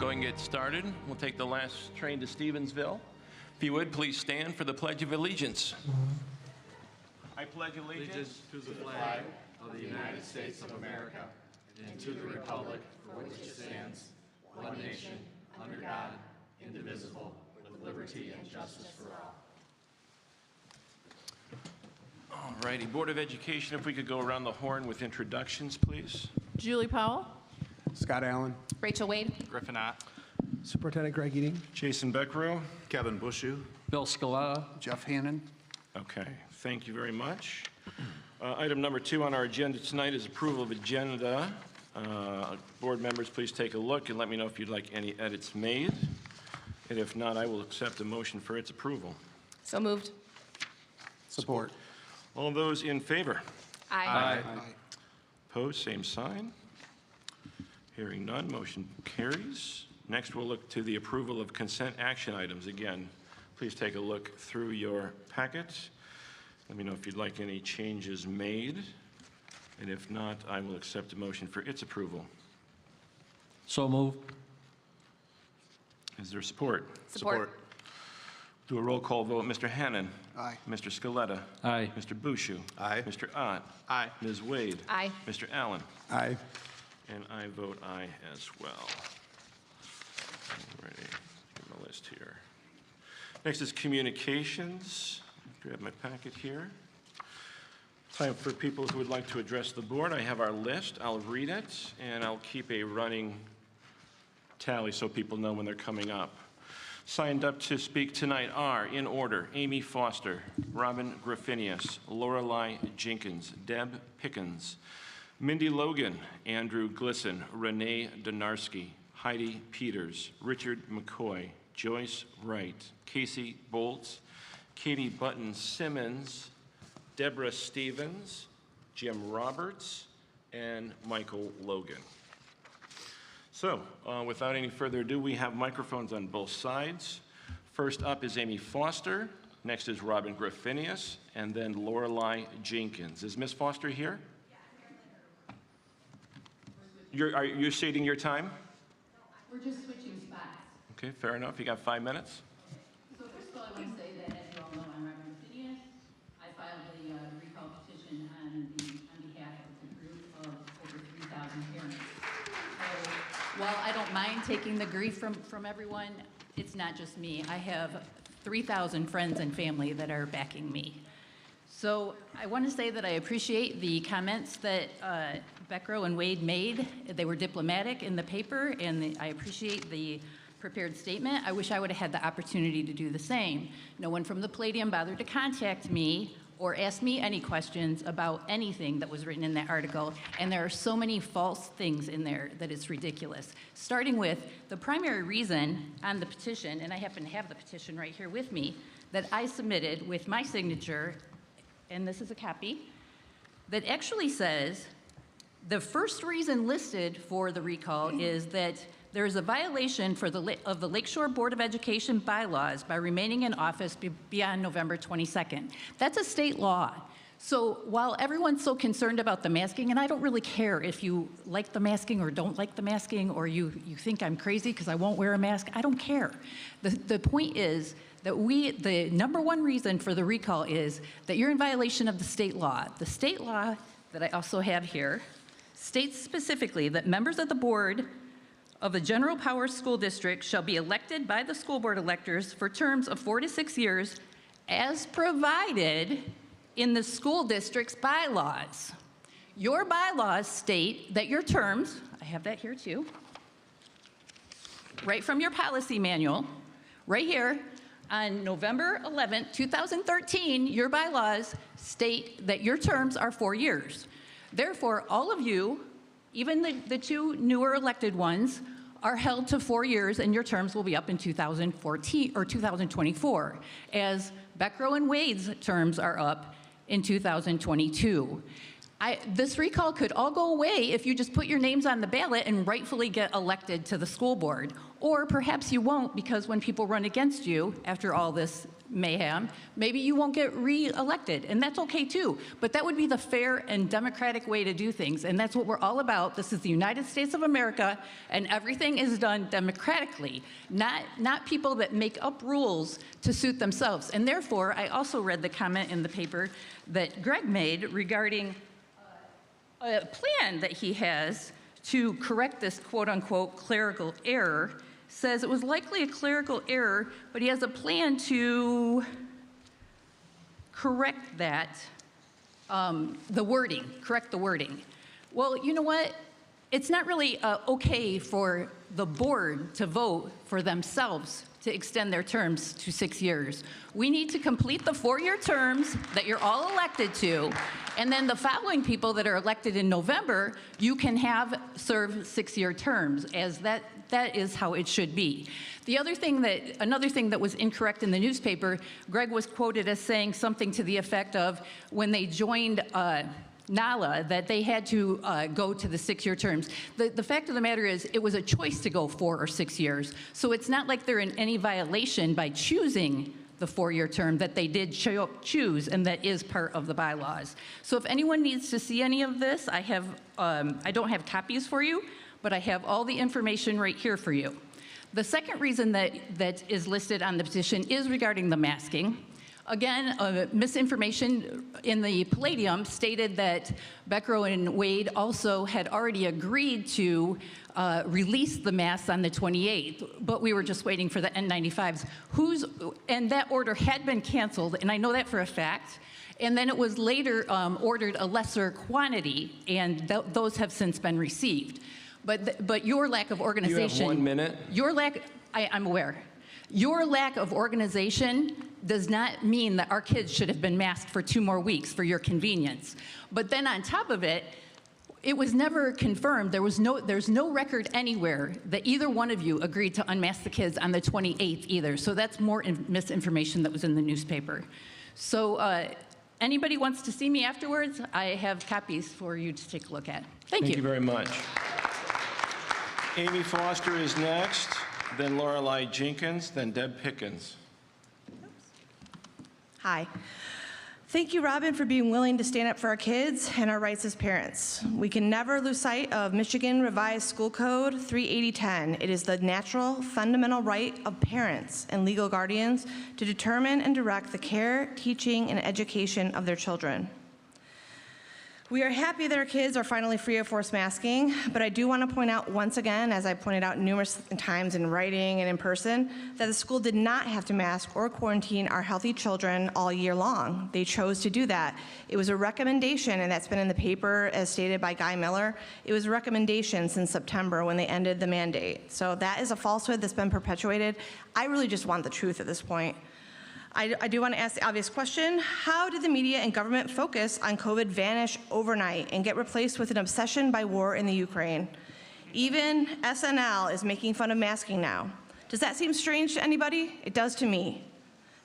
Go and get started. We'll take the last train to Stevensville. If you would, please stand for the Pledge of Allegiance. I pledge allegiance to the flag of the United States of America and to the republic for which it stands, one nation, under God, indivisible, with liberty and justice for all. All righty, Board of Education, if we could go around the horn with introductions, please. Julie Powell. Scott Allen. Rachel Wade. Griffin Ott. Superintendent Greg Eating. Jason Beckrow. Kevin Bushu. Bill Scaletta. Jeff Hannon. Okay, thank you very much. Item number 2 on our agenda tonight is approval of agenda. Board members, please take a look and let me know if you'd like any edits made. And if not, I will accept a motion for its approval. So moved. Support. All those in favor? Aye. Opposed, same sign. Hearing none, motion carries. Next, we'll look to the approval of consent action items. Again, please take a look through your packet. Let me know if you'd like any changes made. And if not, I will accept a motion for its approval. So moved. Is there support? Support. Do a roll call vote. Mr. Hannon. Aye. Mr. Scaletta. Aye. Mr. Bushu. Aye. Mr. Ott. Aye. Ms. Wade. Aye. Mr. Allen. Aye. And I vote aye as well. Ready, give them a list here. Next is communications. I have my packet here. Time for people who would like to address the board. I have our list. I'll read it, and I'll keep a running tally so people know when they're coming up. Signed up to speak tonight are, in order, Amy Foster, Robin Griffinius, Lorelei Jenkins, Deb Pickens, Mindy Logan, Andrew Glisson, Renee Donarski, Heidi Peters, Richard McCoy, Joyce Wright, Casey Boltz, Katie Button Simmons, Deborah Stevens, Jim Roberts, and Michael Logan. So, without any further ado, we have microphones on both sides. First up is Amy Foster, next is Robin Griffinius, and then Lorelei Jenkins. Is Ms. Foster here? Are you stating your time? We're just switching spots. Okay, fair enough. You got 5 minutes. So first of all, I want to say that, as you all know, I'm Reverend Phineas. I filed the recall petition on behalf of the group of over 3,000 parents. So while I don't mind taking the grief from everyone, it's not just me. I have 3,000 friends and family that are backing me. So I want to say that I appreciate the comments that Beckrow and Wade made. They were diplomatic in the paper, and I appreciate the prepared statement. I wish I would have had the opportunity to do the same. No one from the Palladium bothered to contact me or ask me any questions about anything that was written in that article, and there are so many false things in there that it's ridiculous. Starting with the primary reason on the petition, and I happen to have the petition right here with me, that I submitted with my signature, and this is a copy, that actually says the first reason listed for the recall is that there is a violation of the Lakeshore Board of Education bylaws by remaining in office beyond November 22nd. That's a state law. So while everyone's so concerned about the masking, and I don't really care if you like the masking or don't like the masking, or you think I'm crazy because I won't wear a mask, I don't care. The point is that the number one reason for the recall is that you're in violation of the state law. The state law that I also have here states specifically that members of the board of a general power school district shall be elected by the school board electors for terms of 4 to 6 years as provided in the school district's bylaws. Your bylaws state that your terms, I have that here too, right from your policy manual, right here, on November 11th, 2013, your bylaws state that your terms are 4 years. Therefore, all of you, even the 2 newer elected ones, are held to 4 years, and your terms will be up in 2014 or 2024, as Beckrow and Wade's terms are up in 2022. This recall could all go away if you just put your names on the ballot and rightfully get elected to the school board. Or perhaps you won't, because when people run against you after all this mayhem, maybe you won't get re-elected, and that's okay too. But that would be the fair and democratic way to do things, and that's what we're all about. This is the United States of America, and everything is done democratically, not people that make up rules to suit themselves. And therefore, I also read the comment in the paper that Greg made regarding a plan that he has to correct this quote-unquote clerical error. Says it was likely a clerical error, but he has a plan to correct that, correct the wording. Well, you know what? It's not really okay for the board to vote for themselves to extend their terms to 6 years. We need to complete the 4-year terms that you're all elected to, and then the following people that are elected in November, you can have serve 6-year terms, as that is how it should be. Another thing that was incorrect in the newspaper, Greg was quoted as saying something to the effect of when they joined NALA, that they had to go to the 6-year terms. The fact of the matter is, it was a choice to go 4 or 6 years. So it's not like they're in any violation by choosing the 4-year term that they did choose, and that is part of the bylaws. So if anyone needs to see any of this, I don't have copies for you, but I have all the information right here for you. The second reason that is listed on the petition is regarding the masking. Again, misinformation in the Palladium stated that Beckrow and Wade also had already agreed to release the masks on the 28th, but we were just waiting for the N95s. And that order had been canceled, and I know that for a fact. And then it was later ordered a lesser quantity, and those have since been received. But your lack of organization. You have 1 minute. I'm aware. Your lack of organization does not mean that our kids should have been masked for 2 more weeks for your convenience. But then on top of it, it was never confirmed. There's no record anywhere that either one of you agreed to unmask the kids on the 28th either. So that's more misinformation that was in the newspaper. So anybody wants to see me afterwards, I have copies for you to take a look at. Thank you. Thank you very much. Amy Foster is next, then Lorelei Jenkins, then Deb Pickens. Hi. Thank you, Robin, for being willing to stand up for our kids and our rights as parents. We can never lose sight of Michigan Revised School Code 38010. It is the natural, fundamental right of parents and legal guardians to determine and direct the care, teaching, and education of their children. We are happy that our kids are finally free of forced masking, but I do want to point out once again, as I pointed out numerous times in writing and in person, that the school did not have to mask or quarantine our healthy children all year long. They chose to do that. It was a recommendation, and that's been in the paper as stated by Guy Miller. It was a recommendation since September when they ended the mandate. So that is a falsehood that's been perpetuated. I really just want the truth at this point. I do want to ask the obvious question: how did the media and government focus on COVID vanish overnight and get replaced with an obsession by war in the Ukraine? Even SNL is making fun of masking now. Does that seem strange to anybody? It does to me.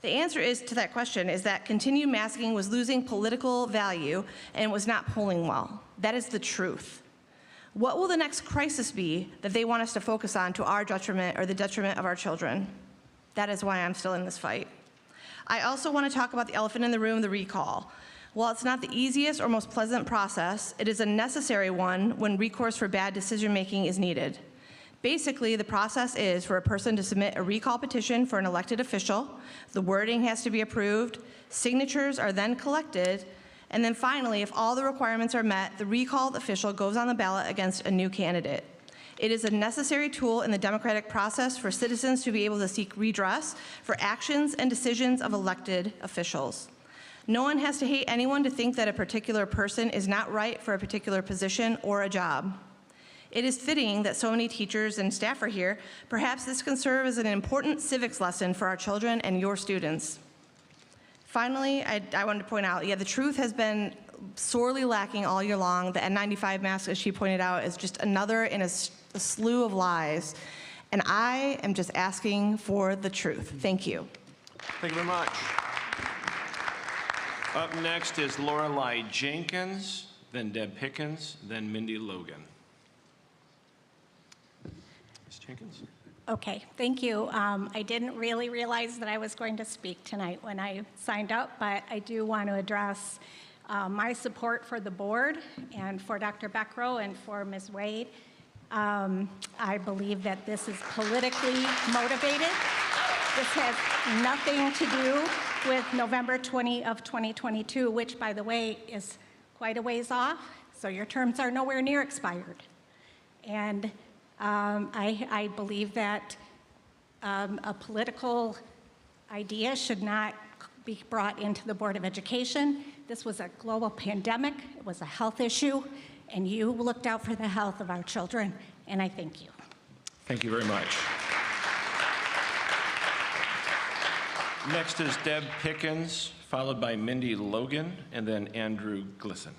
The answer to that question is that continued masking was losing political value and was not polling well. That is the truth. What will the next crisis be that they want us to focus on to our detriment or the detriment of our children? That is why I'm still in this fight. I also want to talk about the elephant in the room, the recall. While it's not the easiest or most pleasant process, it is a necessary one when recourse for bad decision-making is needed. Basically, the process is for a person to submit a recall petition for an elected official, the wording has to be approved, signatures are then collected, and then finally, if all the requirements are met, the recalled official goes on the ballot against a new candidate. It is a necessary tool in the democratic process for citizens to be able to seek redress for actions and decisions of elected officials. No one has to hate anyone to think that a particular person is not right for a particular position or a job. It is fitting that so many teachers and staff are here. Perhaps this can serve as an important civics lesson for our children and your students. Finally, I wanted to point out, the truth has been sorely lacking all year long. The N95 mask, as she pointed out, is just another in a slew of lies. And I am just asking for the truth. Thank you. Thank you very much. Up next is Lorelei Jenkins, then Deb Pickens, then Mindy Logan. Ms. Jenkins? Okay, thank you. I didn't really realize that I was going to speak tonight when I signed up, but I do want to address my support for the board and for Dr. Beckrow and for Ms. Wade. I believe that this is politically motivated. This has nothing to do with November 20 of 2022, which, by the way, is quite a ways off, so your terms are nowhere near expired. And I believe that a political idea should not be brought into the Board of Education. This was a global pandemic, it was a health issue, and you looked out for the health of our children, and I thank you. Thank you very much. Next is Deb Pickens, followed by Mindy Logan, and then Andrew Glisson.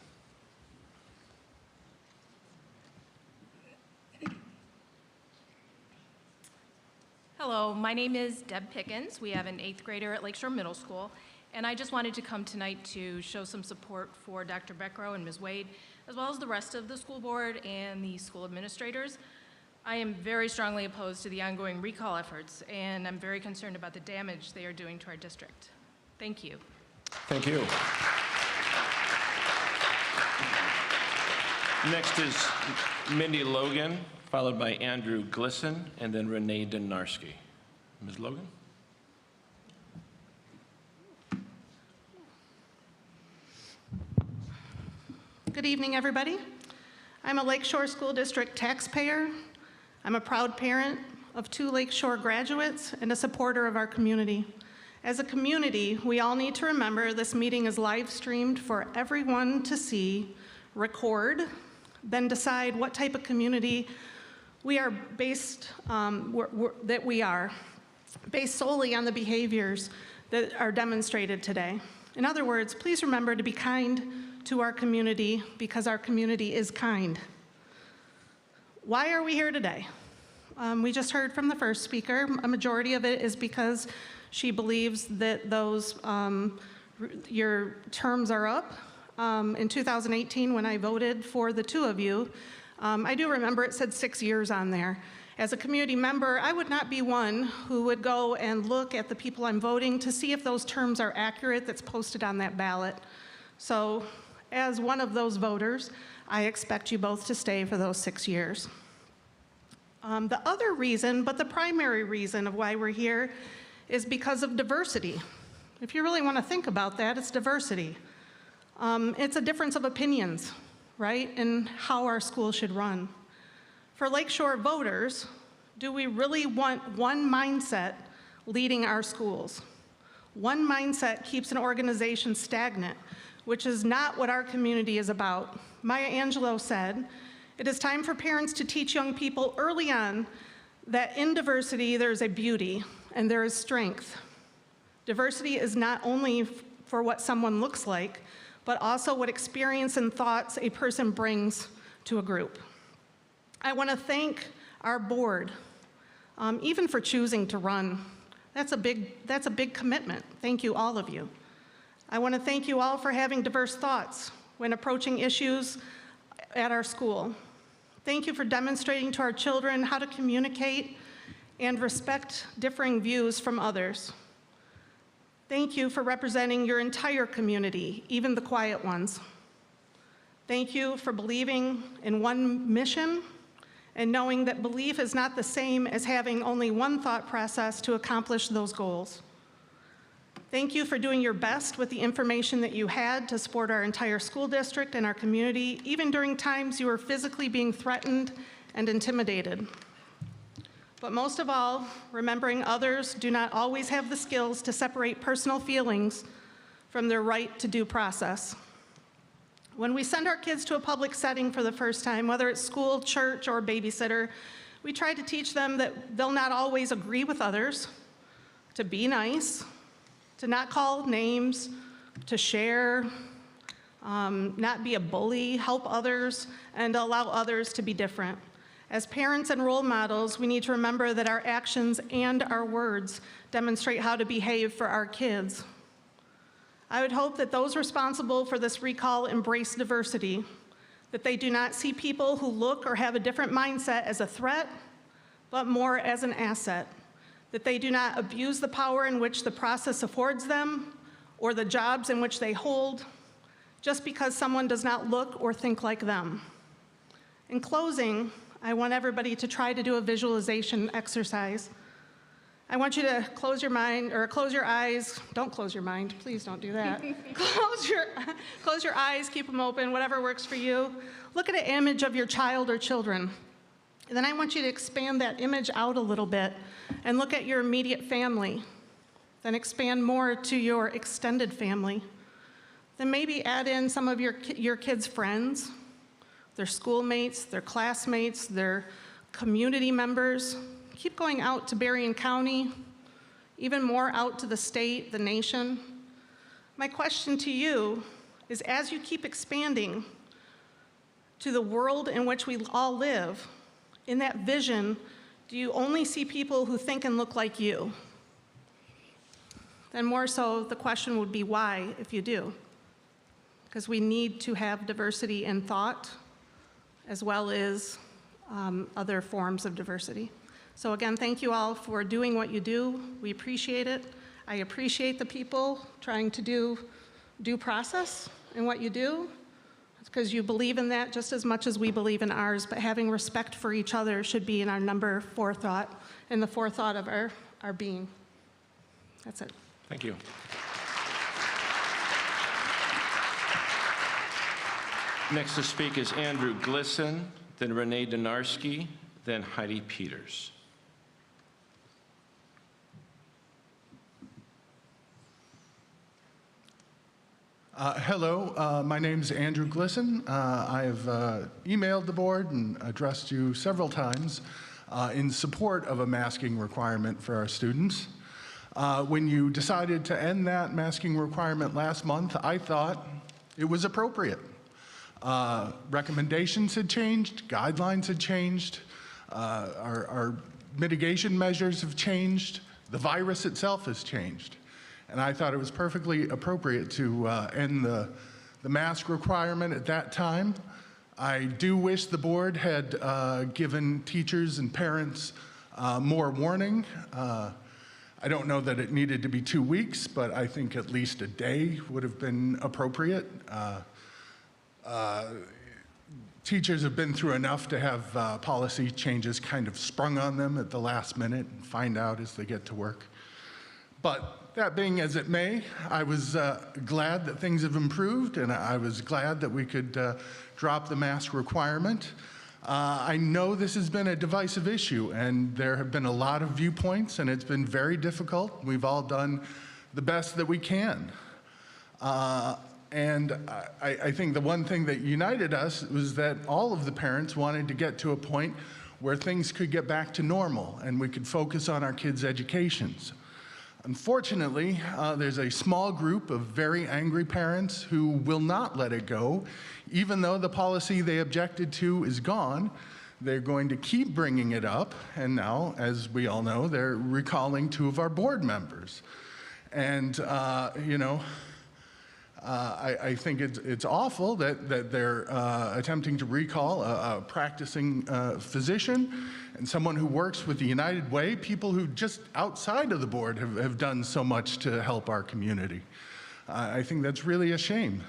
Hello, my name is Deb Pickens. We have an 8th grader at Lakeshore Middle School, and I just wanted to come tonight to show some support for Dr. Beckrow and Ms. Wade, as well as the rest of the school board and the school administrators. I am very strongly opposed to the ongoing recall efforts, and I'm very concerned about the damage they are doing to our district. Thank you. Thank you. Next is Mindy Logan, followed by Andrew Glisson, and then Renee Donarski. Ms. Logan? Good evening, everybody. I'm a Lakeshore School District taxpayer. I'm a proud parent of 2 Lakeshore graduates and a supporter of our community. As a community, we all need to remember this meeting is live streamed for everyone to see, record, then decide what type of community we are based, that we are, based solely on the behaviors that are demonstrated today. In other words, please remember to be kind to our community because our community is kind. Why are we here today? We just heard from the first speaker. A majority of it is because she believes that those, your terms are up. In 2018, when I voted for the 2 of you, I do remember it said 6 years on there. As a community member, I would not be one who would go and look at the people I'm voting to see if those terms are accurate that's posted on that ballot. So as one of those voters, I expect you both to stay for those 6 years. The other reason, but the primary reason of why we're here is because of diversity. If you really want to think about that, it's diversity. It's a difference of opinions, right, in how our school should run. For Lakeshore voters, do we really want one mindset leading our schools? One mindset keeps an organization stagnant, which is not what our community is about. Maya Angelou said, "It is time for parents to teach young people early on that in diversity there's a beauty and there is strength. Diversity is not only for what someone looks like, but also what experience and thoughts a person brings to a group." I want to thank our board, even for choosing to run. That's a big commitment. Thank you, all of you. I want to thank you all for having diverse thoughts when approaching issues at our school. Thank you for demonstrating to our children how to communicate and respect differing views from others. Thank you for representing your entire community, even the quiet ones. Thank you for believing in one mission and knowing that belief is not the same as having only one thought process to accomplish those goals. Thank you for doing your best with the information that you had to support our entire school district and our community, even during times you were physically being threatened and intimidated. But most of all, remembering others do not always have the skills to separate personal feelings from their right to due process. When we send our kids to a public setting for the first time, whether it's school, church, or babysitter, we try to teach them that they'll not always agree with others, to be nice, to not call names, to share, not be a bully, help others, and allow others to be different. As parents and role models, we need to remember that our actions and our words demonstrate how to behave for our kids. I would hope that those responsible for this recall embrace diversity, that they do not see people who look or have a different mindset as a threat, but more as an asset, that they do not abuse the power in which the process affords them or the jobs in which they hold just because someone does not look or think like them. In closing, I want everybody to try to do a visualization exercise. I want you to close your mind, or close your eyes. Don't close your mind, please don't do that. Close your eyes, keep them open, whatever works for you. Look at an image of your child or children. And then I want you to expand that image out a little bit and look at your immediate family. Then expand more to your extended family. Then maybe add in some of your kids' friends, their schoolmates, their classmates, their community members. Keep going out to Berrien County, even more out to the state, the nation. My question to you is, as you keep expanding to the world in which we all live, in that vision, do you only see people who think and look like you? Then more so, the question would be why, if you do? Because we need to have diversity in thought, as well as other forms of diversity. So again, thank you all for doing what you do. We appreciate it. I appreciate the people trying to do due process in what you do, because you believe in that just as much as we believe in ours, but having respect for each other should be in our number forethought, in the forethought of our being. That's it. Thank you. Next to speak is Andrew Glisson, then Renee Donarski, then Heidi Peters. Hello, my name is Andrew Glisson. I have emailed the board and addressed you several times in support of a masking requirement for our students. When you decided to end that masking requirement last month, I thought it was appropriate. Recommendations had changed, guidelines had changed, our mitigation measures have changed, the virus itself has changed. And I thought it was perfectly appropriate to end the mask requirement at that time. I do wish the board had given teachers and parents more warning. I don't know that it needed to be 2 weeks, but I think at least a day would have been appropriate. Teachers have been through enough to have policy changes kind of sprung on them at the last minute and find out as they get to work. But that being as it may, I was glad that things have improved, and I was glad that we could drop the mask requirement. I know this has been a divisive issue, and there have been a lot of viewpoints, and it's been very difficult. We've all done the best that we can. And I think the one thing that united us was that all of the parents wanted to get to a point where things could get back to normal and we could focus on our kids' educations. Unfortunately, there's a small group of very angry parents who will not let it go. Even though the policy they objected to is gone, they're going to keep bringing it up, and now, as we all know, they're recalling 2 of our board members. And, I think it's awful that they're attempting to recall a practicing physician and someone who works with the United Way, people who just outside of the board have done so much to help our community. I think that's really a shame.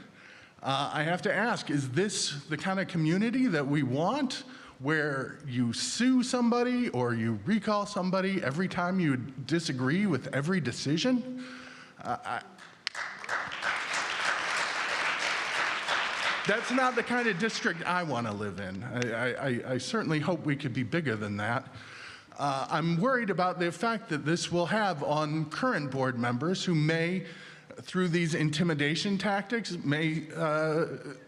I have to ask, is this the kind of community that we want, where you sue somebody or you recall somebody every time you disagree with every decision? That's not the kind of district I want to live in. I certainly hope we could be bigger than that. I'm worried about the effect that this will have on current board members who may, through these intimidation tactics, may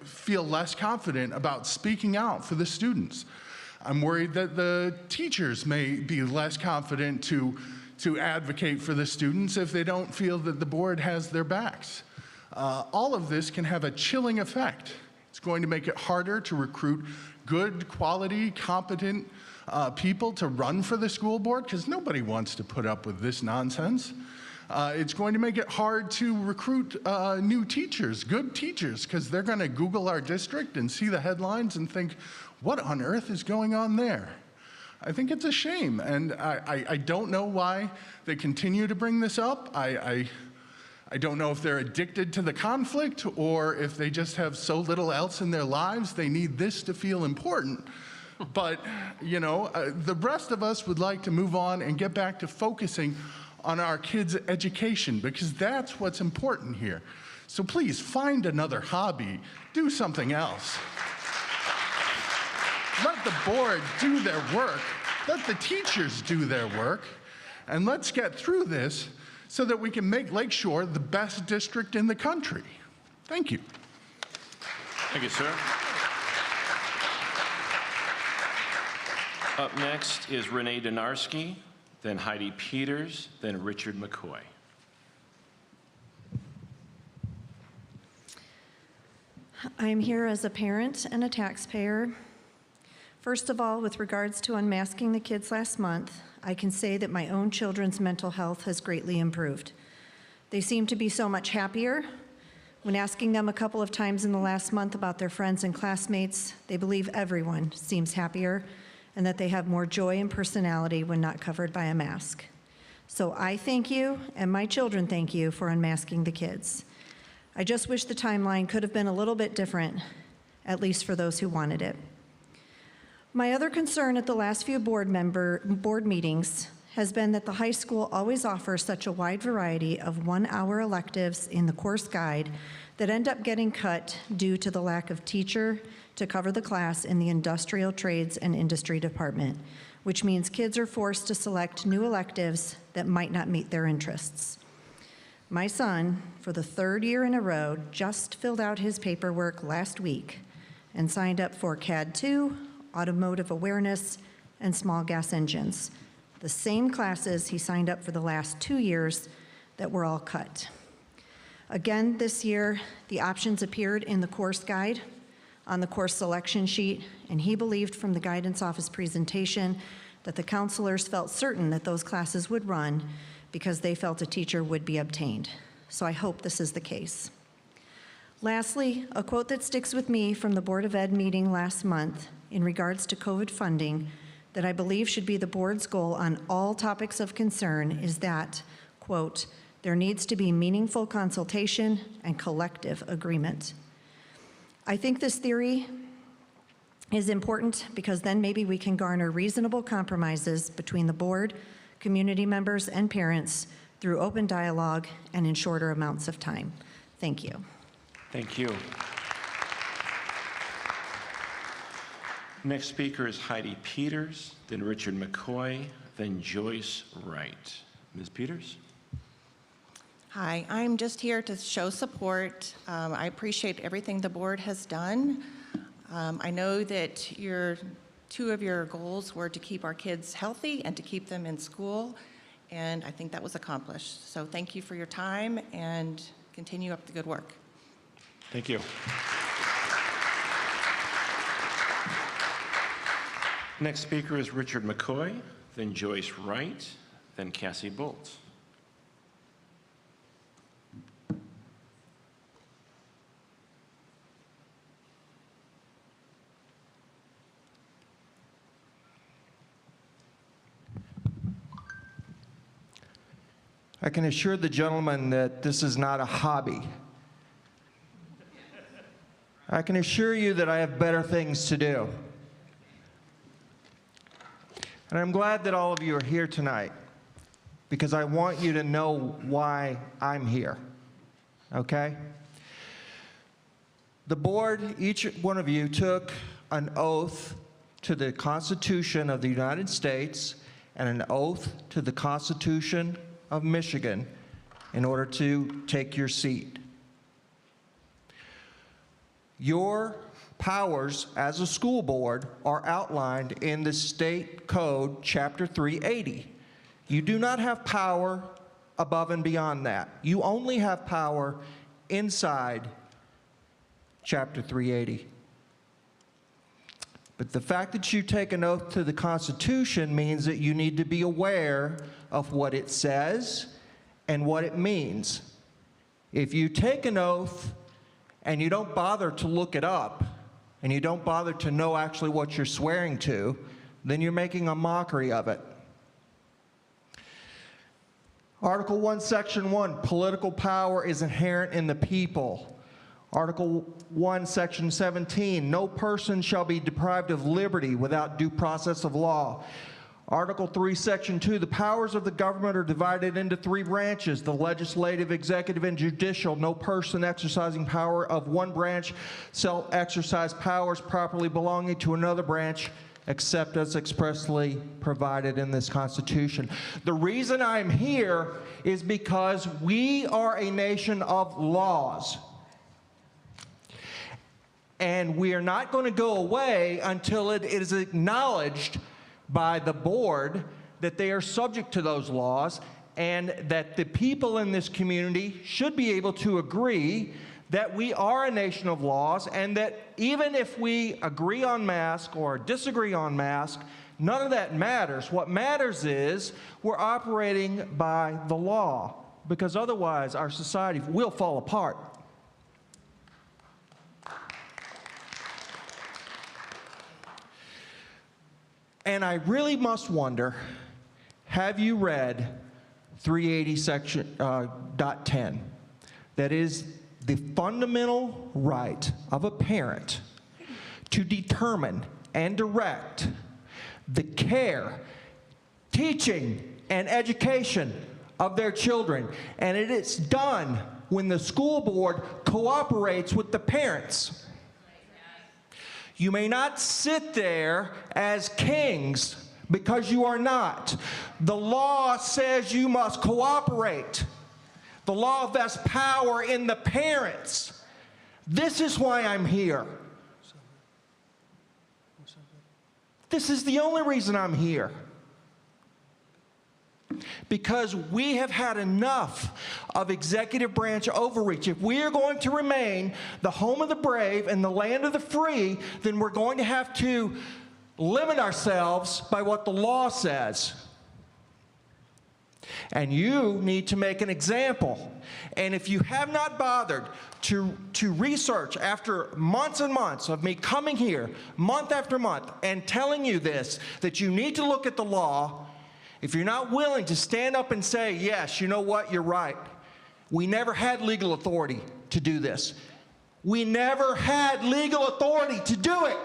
feel less confident about speaking out for the students. I'm worried that the teachers may be less confident to advocate for the students if they don't feel that the board has their backs. All of this can have a chilling effect. It's going to make it harder to recruit good, quality, competent people to run for the school board, because nobody wants to put up with this nonsense. It's going to make it hard to recruit new teachers, good teachers, because they're going to Google our district and see the headlines and think, what on earth is going on there? I think it's a shame, and I don't know why they continue to bring this up. I don't know if they're addicted to the conflict or if they just have so little else in their lives they need this to feel important. But, you know, the rest of us would like to move on and get back to focusing on our kids' education, because that's what's important here. So please find another hobby, do something else. Let the board do their work, let the teachers do their work, and let's get through this so that we can make Lakeshore the best district in the country. Thank you. Thank you, sir. Up next is Renee Donarski, then Heidi Peters, then Richard McCoy. I'm here as a parent and a taxpayer. First of all, with regards to unmasking the kids last month, I can say that my own children's mental health has greatly improved. They seem to be so much happier. When asking them a couple of times in the last month about their friends and classmates, they believe everyone seems happier and that they have more joy and personality when not covered by a mask. So I thank you, and my children thank you for unmasking the kids. I just wish the timeline could have been a little bit different, at least for those who wanted it. My other concern at the last few board meetings has been that the high school always offers such a wide variety of one-hour electives in the course guide that end up getting cut due to the lack of teacher to cover the class in the industrial trades and industry department, which means kids are forced to select new electives that might not meet their interests. My son, for the third year in a row, just filled out his paperwork last week and signed up for CAD 2, automotive awareness, and small gas engines, the same classes he signed up for the last 2 years that were all cut. Again, this year, the options appeared in the course guide on the course selection sheet, and he believed from the guidance office presentation that the counselors felt certain that those classes would run because they felt a teacher would be obtained. So I hope this is the case. Lastly, a quote that sticks with me from the Board of Ed meeting last month in regards to COVID funding that I believe should be the board's goal on all topics of concern is that, quote, there needs to be meaningful consultation and collective agreement. I think this theory is important because then maybe we can garner reasonable compromises between the board, community members, and parents through open dialogue and in shorter amounts of time. Thank you. Thank you. Next speaker is Heidi Peters, then Richard McCoy, then Joyce Wright. Ms. Peters? Hi, I'm just here to show support. I appreciate everything the board has done. I know that two of your goals were to keep our kids healthy and to keep them in school, and I think that was accomplished. So thank you for your time and continue up the good work. Thank you. Next speaker is Richard McCoy, then Joyce Wright, then Cassie Bolt. I can assure the gentleman that this is not a hobby. I can assure you that I have better things to do. And I'm glad that all of you are here tonight because I want you to know why I'm here, okay? The board, each one of you took an oath to the Constitution of the United States and an oath to the Constitution of Michigan in order to take your seat. Your powers as a school board are outlined in the State Code, Chapter 380. You do not have power above and beyond that. You only have power inside Chapter 380. But the fact that you take an oath to the Constitution means that you need to be aware of what it says and what it means. If you take an oath and you don't bother to look it up, and you don't bother to know actually what you're swearing to, then you're making a mockery of it. Article 1, Section 1, political power is inherent in the people. Article 1, Section 17, no person shall be deprived of liberty without due process of law. Article 3, Section 2, the powers of the government are divided into 3 branches, the legislative, executive, and judicial. No person exercising power of one branch shall exercise powers properly belonging to another branch, except as expressly provided in this Constitution. The reason I'm here is because we are a nation of laws. And we are not going to go away until it is acknowledged by the board that they are subject to those laws, and that the people in this community should be able to agree that we are a nation of laws, and that even if we agree on mask or disagree on mask, none of that matters. What matters is we're operating by the law, because otherwise our society will fall apart. And I really must wonder, have you read 380 section .10? That is the fundamental right of a parent to determine and direct the care, teaching, and education of their children. And it is done when the school board cooperates with the parents. You may not sit there as kings, because you are not. The law says you must cooperate. The law vests power in the parents. This is why I'm here. This is the only reason I'm here. Because we have had enough of executive branch overreach. If we are going to remain the home of the brave and the land of the free, then we're going to have to limit ourselves by what the law says. And you need to make an example. And if you have not bothered to research after months and months of me coming here, month after month, and telling you this, that you need to look at the law, if you're not willing to stand up and say, yes, you know what, you're right. We never had legal authority to do this. We never had legal authority to do it.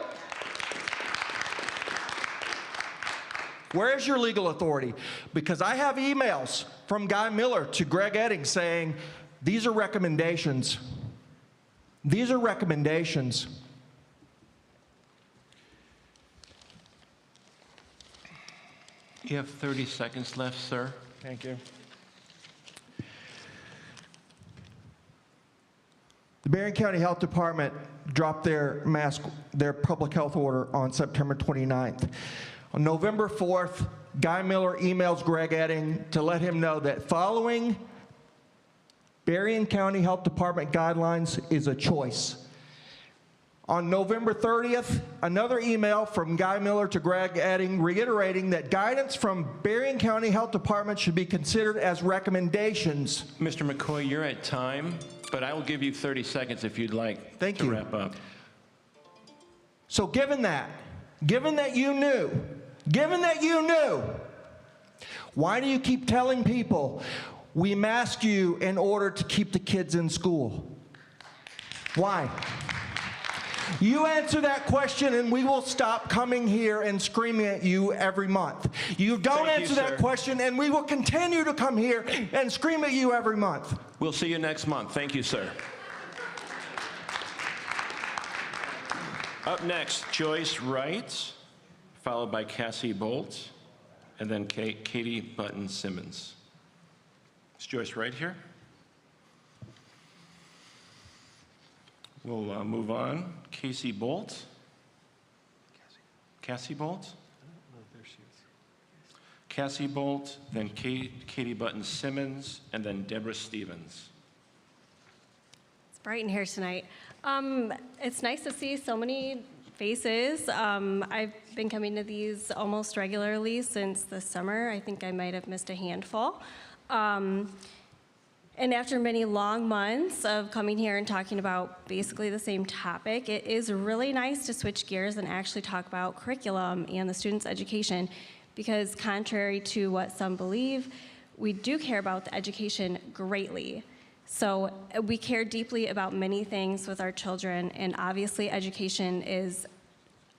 Where's your legal authority? Because I have emails from Guy Miller to Greg Edding saying, these are recommendations. These are recommendations. You have 30 seconds left, sir. Thank you. The Berrien County Health Department dropped their public health order on September 29th. On November 4th, Guy Miller emails Greg Edding to let him know that following Berrien County Health Department guidelines is a choice. On November 30th, another email from Guy Miller to Greg Edding reiterating that guidance from Berrien County Health Department should be considered as recommendations. Mr. McCoy, you're at time, but I will give you 30 seconds if you'd like to wrap up. So given that you knew, why do you keep telling people we mask you in order to keep the kids in school? Why? You answer that question and we will stop coming here and screaming at you every month. You don't answer that question and we will continue to come here and scream at you every month. We'll see you next month. Thank you, sir. Up next, Joyce Wright, followed by Cassie Bolt, and then Katie Button-Simmons. Is Joyce Wright here? We'll move on. Cassie Bolt. Cassie Bolt? Cassie Bolt, then Katie Button-Simmons, and then Deborah Stevens. It's bright in here tonight. It's nice to see so many faces. I've been coming to these almost regularly since the summer. I think I might have missed a handful. And after many long months of coming here and talking about basically the same topic, it is really nice to switch gears and actually talk about curriculum and the students' education, because contrary to what some believe, we do care about the education greatly. So we care deeply about many things with our children, and obviously education is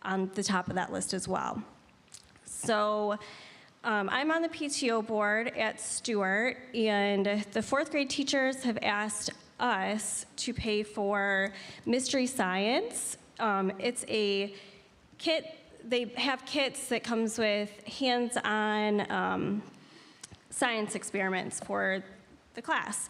on the top of that list as well. So I'm on the PTO board at Stewart, and the fourth grade teachers have asked us to pay for Mystery Science. It's a kit, they have kits that comes with hands-on science experiments for the class.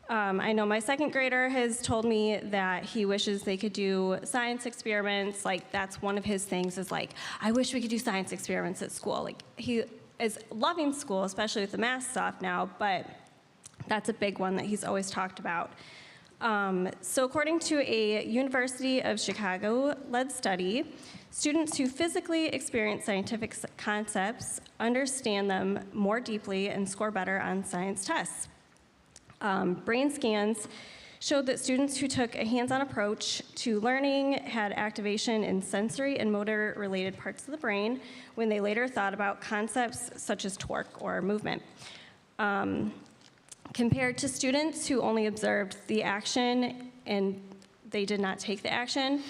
I know my second grader has told me that he wishes they could do science experiments. Like, that's one of his things is like, I wish we could do science experiments at school. Like, he is loving school, especially with the masks off now, but that's a big one that he's always talked about. So according to a University of Chicago-led study, students who physically experience scientific concepts understand them more deeply and score better on science tests. Brain scans showed that students who took a hands-on approach to learning had activation in sensory and motor-related parts of the brain when they later thought about concepts such as torque or movement. Compared to students who only observed the action and they did not take the action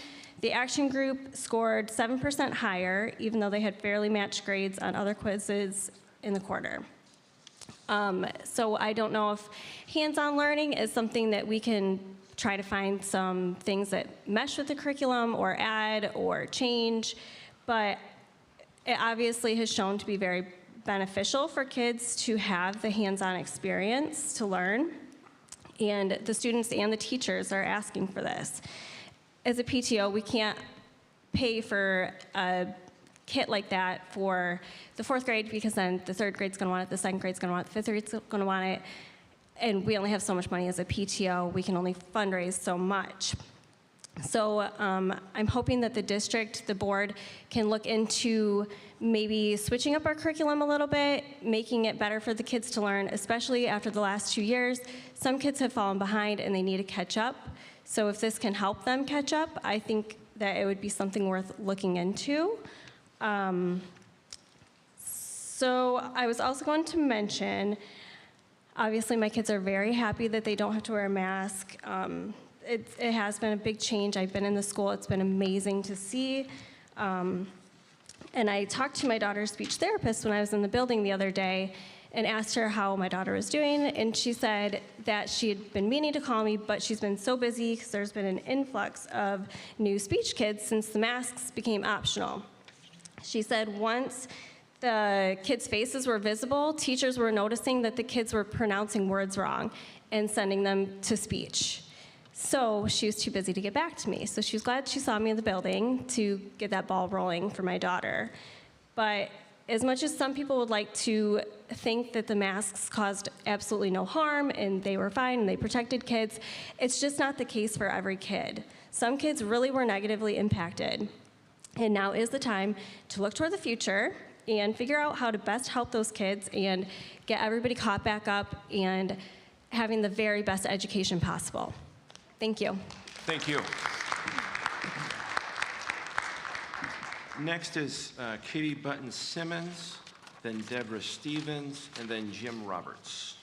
group scored 7% higher, even though they had fairly matched grades on other quizzes in the quarter. So I don't know if hands-on learning is something that we can try to find some things that mesh with the curriculum or add or change, but it obviously has shown to be very beneficial for kids to have the hands-on experience to learn, and the students and the teachers are asking for this. As a PTO, we can't pay for a kit like that for the fourth grade, because then the third grade's gonna want it, the second grade's gonna want it, the fifth grade's gonna want it, and we only have so much money as a PTO. We can only fundraise so much. So I'm hoping that the district, the board, can look into maybe switching up our curriculum a little bit, making it better for the kids to learn, especially after the last 2 years. Some kids have fallen behind and they need to catch up. So if this can help them catch up, I think that it would be something worth looking into. So I was also going to mention, obviously my kids are very happy that they don't have to wear a mask. It has been a big change. I've been in the school. It's been amazing to see. And I talked to my daughter's speech therapist when I was in the building the other day and asked her how my daughter was doing, and she said that she had been meaning to call me, but she's been so busy because there's been an influx of new speech kids since the masks became optional. She said once the kids' faces were visible, teachers were noticing that the kids were pronouncing words wrong and sending them to speech. So she was too busy to get back to me. So she was glad she saw me in the building to get that ball rolling for my daughter. But as much as some people would like to think that the masks caused absolutely no harm and they were fine and they protected kids, it's just not the case for every kid. Some kids really were negatively impacted. And now is the time to look toward the future and figure out how to best help those kids and get everybody caught back up and having the very best education possible. Thank you. Thank you. Next is Katie Button-Simmons, then Deborah Stevens, and then Jim Roberts.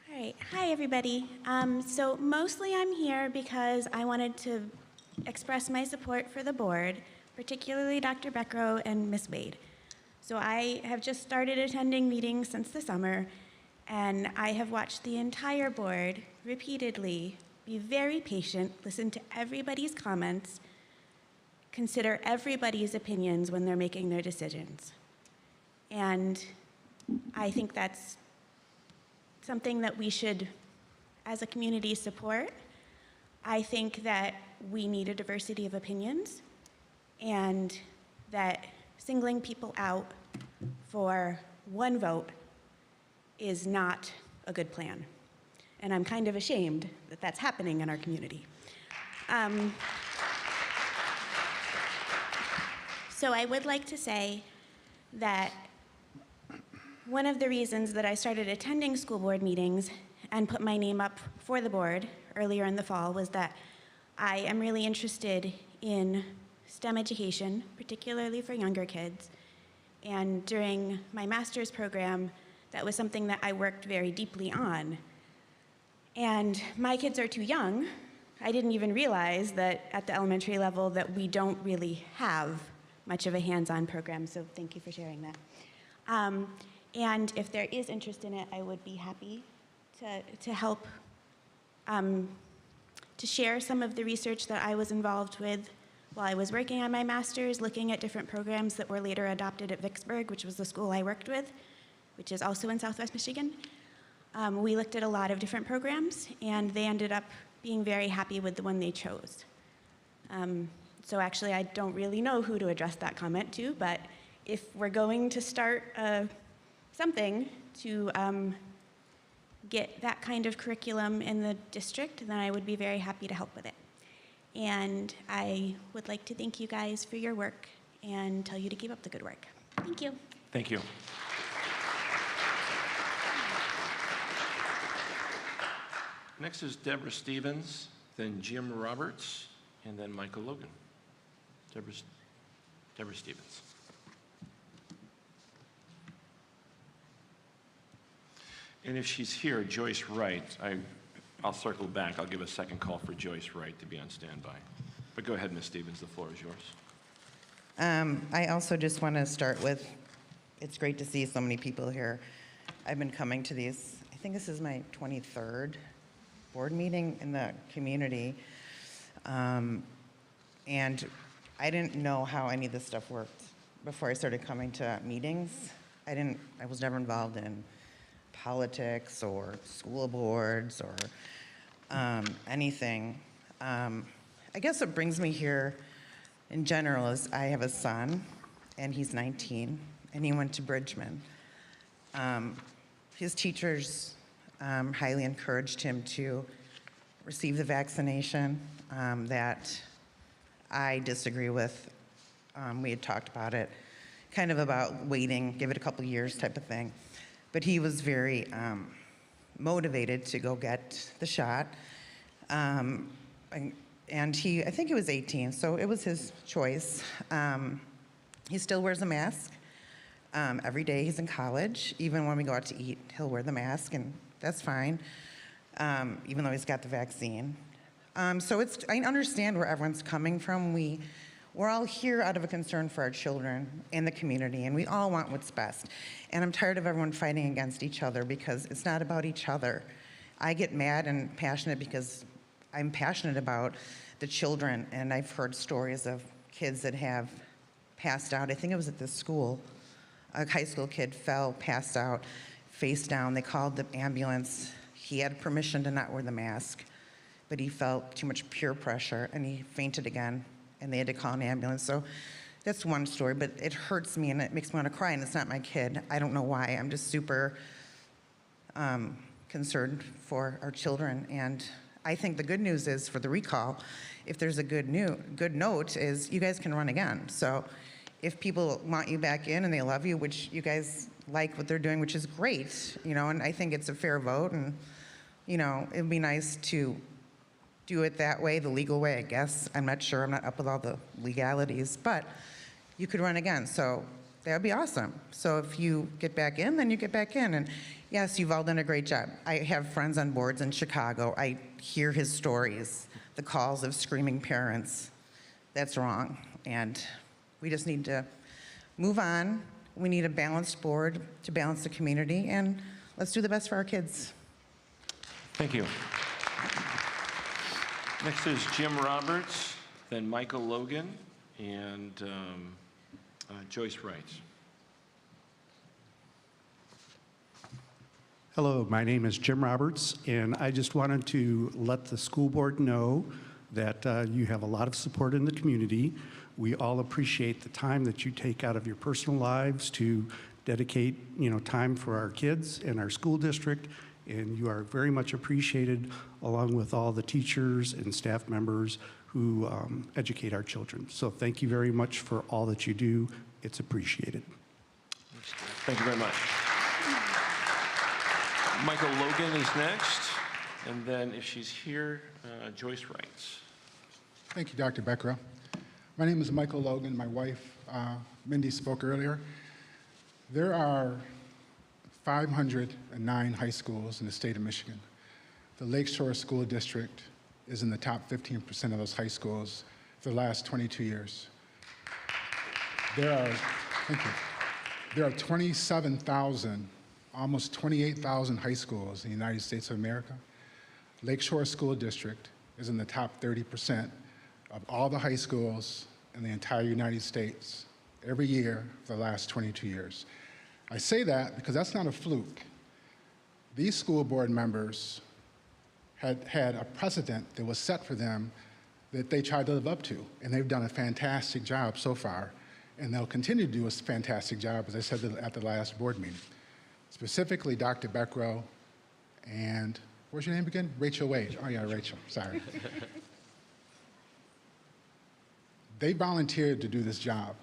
All right. Hi, everybody. So mostly I'm here because I wanted to express my support for the board, particularly Dr. Beckrow and Ms. Wade. So I have just started attending meetings since the summer, and I have watched the entire board repeatedly be very patient, listen to everybody's comments, consider everybody's opinions when they're making their decisions. And I think that's something that we should, as a community, support. I think that we need a diversity of opinions, and that singling people out for one vote is not a good plan. And I'm kind of ashamed that that's happening in our community. So I would like to say that one of the reasons that I started attending school board meetings and put my name up for the board earlier in the fall was that I am really interested in STEM education, particularly for younger kids. And during my master's program, that was something that I worked very deeply on. And my kids are too young. I didn't even realize that at the elementary level that we don't really have much of a hands-on program, so thank you for sharing that. And if there is interest in it, I would be happy to help to share some of the research that I was involved with while I was working on my master's, looking at different programs that were later adopted at Vicksburg, which was the school I worked with, which is also in Southwest Michigan. We looked at a lot of different programs, and they ended up being very happy with the one they chose. So actually, I don't really know who to address that comment to, but if we're going to start something to get that kind of curriculum in the district, then I would be very happy to help with it. And I would like to thank you guys for your work and tell you to keep up the good work. Thank you. Thank you. Next is Deborah Stevens, then Jim Roberts, and then Michael Logan. Deborah Stevens. And if she's here, Joyce Wright, I'll circle back. I'll give a second call for Joyce Wright to be on standby. But go ahead, Ms. Stevens, the floor is yours. I also just want to start with, it's great to see so many people here. I've been coming to these, I think this is my 23rd board meeting in the community. And I didn't know how any of this stuff worked before I started coming to meetings. I was never involved in politics or school boards or anything. I guess what brings me here in general is I have a son, and he's 19, and he went to Bridgman. His teachers highly encouraged him to receive the vaccination that I disagree with. We had talked about it, kind of about waiting, give it a couple years type of thing. But he was very motivated to go get the shot. And I think he was 18, so it was his choice. He still wears a mask every day. He's in college. Even when we go out to eat, he'll wear the mask, and that's fine, even though he's got the vaccine. So I understand where everyone's coming from. We're all here out of a concern for our children and the community, and we all want what's best. And I'm tired of everyone fighting against each other because it's not about each other. I get mad and passionate because I'm passionate about the children, and I've heard stories of kids that have passed out. I think it was at this school. A high school kid fell, passed out, face down. They called the ambulance. He had permission to not wear the mask, but he felt too much peer pressure, and he fainted again, and they had to call an ambulance. So that's one story, but it hurts me, and it makes me want to cry, and it's not my kid. I don't know why. I'm just super concerned for our children, and I think the good news is for the recall, if there's a good note, is you guys can run again. So if people want you back in and they love you, which you guys like what they're doing, which is great, and I think it's a fair vote, and, it'd be nice to do it that way, the legal way, I guess. I'm not sure, I'm not up with all the legalities, but you could run again, so that would be awesome. So if you get back in, then you get back in, and yes, you've all done a great job. I have friends on boards in Chicago. I hear his stories, the calls of screaming parents. That's wrong, and we just need to move on. We need a balanced board to balance the community, and let's do the best for our kids. Thank you. Next is Jim Roberts, then Michael Logan, and Joyce Wright. Hello, my name is Jim Roberts, and I just wanted to let the school board know that you have a lot of support in the community. We all appreciate the time that you take out of your personal lives to dedicate, time for our kids and our school district, and you are very much appreciated, along with all the teachers and staff members who educate our children. So thank you very much for all that you do. It's appreciated. Thank you very much. Michael Logan is next, and then if she's here, Joyce Wrights. Thank you, Dr. Beckrow. My name is Michael Logan. My wife, Mindy, spoke earlier. There are 509 high schools in the state of Michigan. The Lakeshore School District is in the top 15% of those high schools for the last 22 years. There are 27,000, almost 28,000 high schools in the United States of America. Lakeshore School District is in the top 30% of all the high schools in the entire United States every year for the last 22 years. I say that because that's not a fluke. These school board members had a precedent that was set for them that they tried to live up to, and they've done a fantastic job so far, and they'll continue to do a fantastic job, as I said at the last board meeting. Specifically, Dr. Beckrow and, what's your name again? Rachel Wade. Oh yeah, Rachel, sorry. They volunteered to do this job.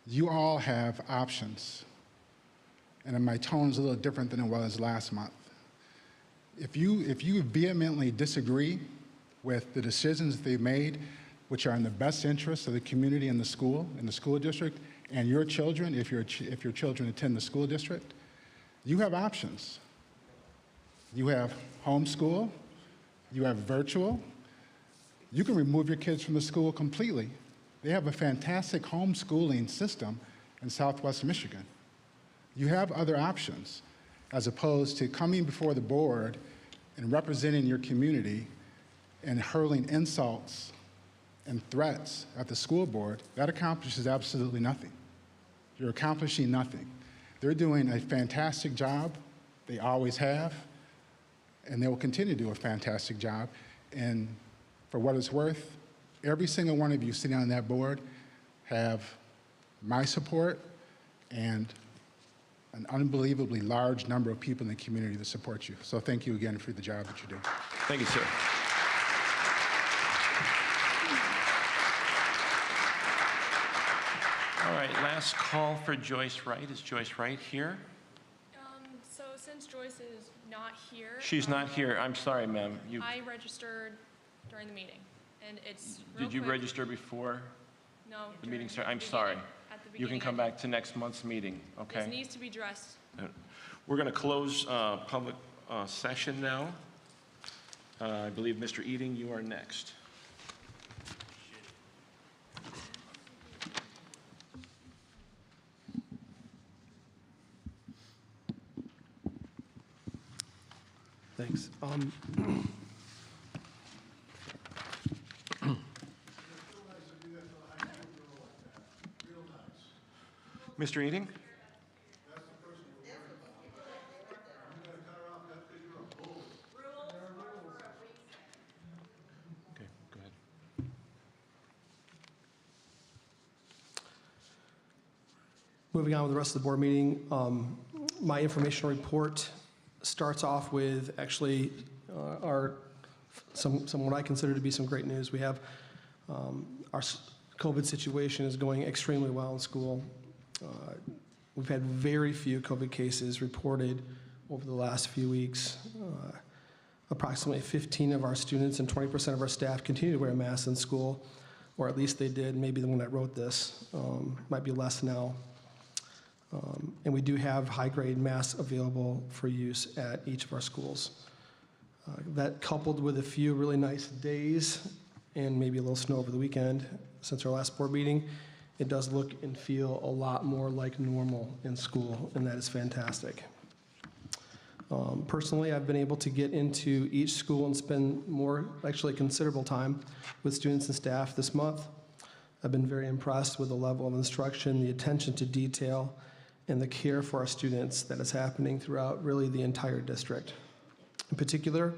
You all have options, and my tone's a little different than it was last month. If you vehemently disagree with the decisions that they've made, which are in the best interest of the community and the school district, and your children, if your children attend the school district, you have options. You have homeschool, you have virtual. You can remove your kids from the school completely. They have a fantastic homeschooling system in Southwest Michigan. You have other options, as opposed to coming before the board and representing your community and hurling insults and threats at the school board. That accomplishes absolutely nothing. You're accomplishing nothing. They're doing a fantastic job. They always have, and they will continue to do a fantastic job. And for what it's worth, every single one of you sitting on that board have my support and an unbelievably large number of people in the community that support you. So thank you again for the job that you do. Thank you, sir. All right, last call for Joyce Wright. Is Joyce Wright here? So since Joyce is not here. She's not here. I'm sorry, ma'am. I registered during the meeting, and it's real Did you quick. register before No. the meeting started? at I'm the sorry. beginning- at the You can beginning, come back to next month's meeting, okay? This needs to be addressed. We're going to close public session now. I believe, Mr. Eating, you are next. Thanks. Mr. Eating? Okay, go ahead. Moving on with the rest of the board meeting, my informational report starts off with actually some what I consider to be some great news. We have our COVID situation is going extremely well in school. We've had very few COVID cases reported over the last few weeks. Approximately 15 of our students and 20% of our staff continue to wear masks in school, or at least they did. Maybe the one that wrote this might be less now. And we do have high-grade masks available for use at each of our schools. That coupled with a few really nice days and maybe a little snow over the weekend since our last board meeting, it does look and feel a lot more like normal in school, and that is fantastic. Personally, I've been able to get into each school and spend actually considerable time with students and staff this month. I've been very impressed with the level of instruction, the attention to detail, and the care for our students that is happening throughout really the entire district. In particular,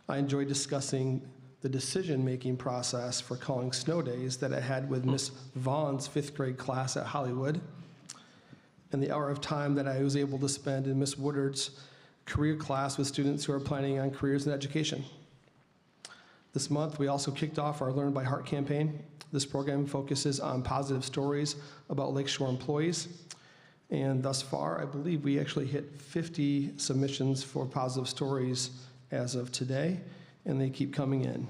I enjoyed discussing the decision-making process for calling snow days that I had with Miss Vaughn's 5th grade class at Hollywood, and the hour of time that I was able to spend in Miss Woodard's career class with students who are planning on careers in education. This month, we also kicked off our Learn by Heart campaign. This program focuses on positive stories about Lakeshore employees, And thus far, I believe we actually hit 50 submissions for positive stories as of today, and they keep coming in.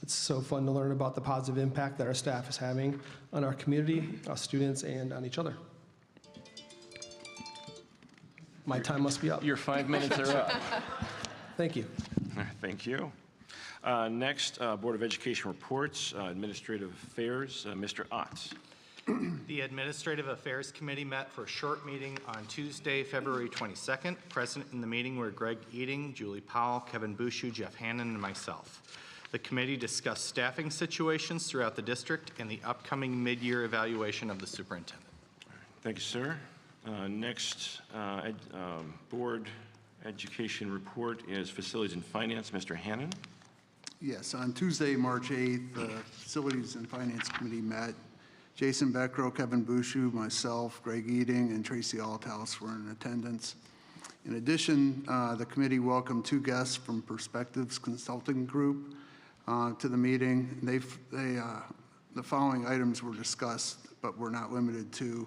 It's so fun to learn about the positive impact that our staff is having on our community, our students, and on each other. My time must be up. Your 5 minutes are up. Thank you. Thank you. Next, Board of Education reports, Administrative Affairs, Mr. Ott. The Administrative Affairs Committee met for a short meeting on Tuesday, February 22nd. Present in the meeting were Greg Eating, Julie Powell, Kevin Bushu, Jeff Hannon, and myself. The committee discussed staffing situations throughout the district and the upcoming mid-year evaluation of the superintendent. Thank you, sir. Next, Board Education report is Facilities and Finance, Mr. Hannon. Yes, on Tuesday, March 8th, the Facilities and Finance Committee met. Jason Beckrow, Kevin Bushu, myself, Greg Eating, and Tracy Althouse were in attendance. In addition, the committee welcomed 2 guests from Perspectives Consulting Group to the meeting. The following items were discussed, but were not limited to.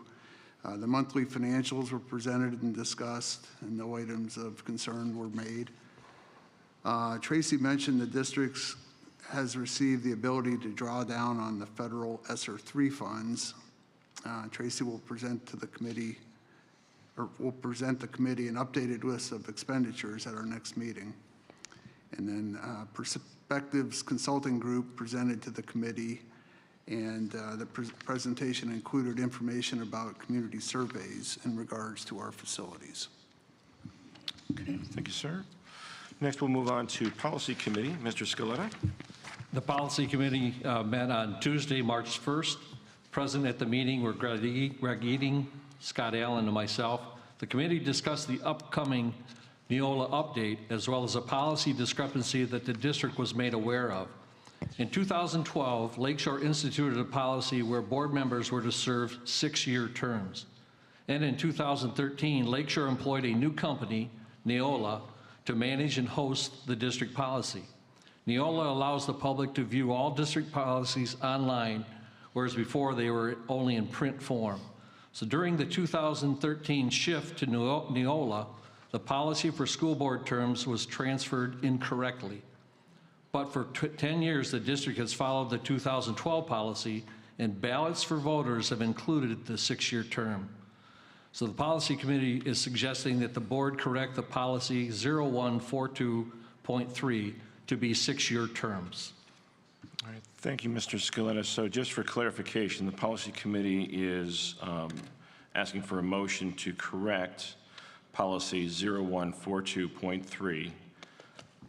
The monthly financials were presented and discussed, and no items of concern were made. Tracy mentioned the districts has received the ability to draw down on the federal ESSER 3 funds. Tracy will present to the committee, or will present the committee an updated list of expenditures at our next meeting. And then Perspectives Consulting Group presented to the committee, and the presentation included information about community surveys in regards to our facilities. Okay, thank you, sir. Next, we'll move on to Policy Committee. Mr. Scaletta. The Policy Committee met on Tuesday, March 1st. Present at the meeting were Greg Eating, Scott Allen, and myself. The committee discussed the upcoming Neola update, as well as a policy discrepancy that the district was made aware of. In 2012, Lakeshore instituted a policy where board members were to serve 6-year terms. And in 2013, Lakeshore employed a new company, Neola, to manage and host the district policy. Neola allows the public to view all district policies online, whereas before they were only in print form. So during the 2013 shift to Neola, the policy for school board terms was transferred incorrectly. But for 10 years, the district has followed the 2012 policy, and ballots for voters have included the 6-year term. So the Policy Committee is suggesting that the board correct the policy 0142.3 to be 6-year terms. All right, thank you, Mr. Scaletta. So just for clarification, the Policy Committee is asking for a motion to correct policy 0142.3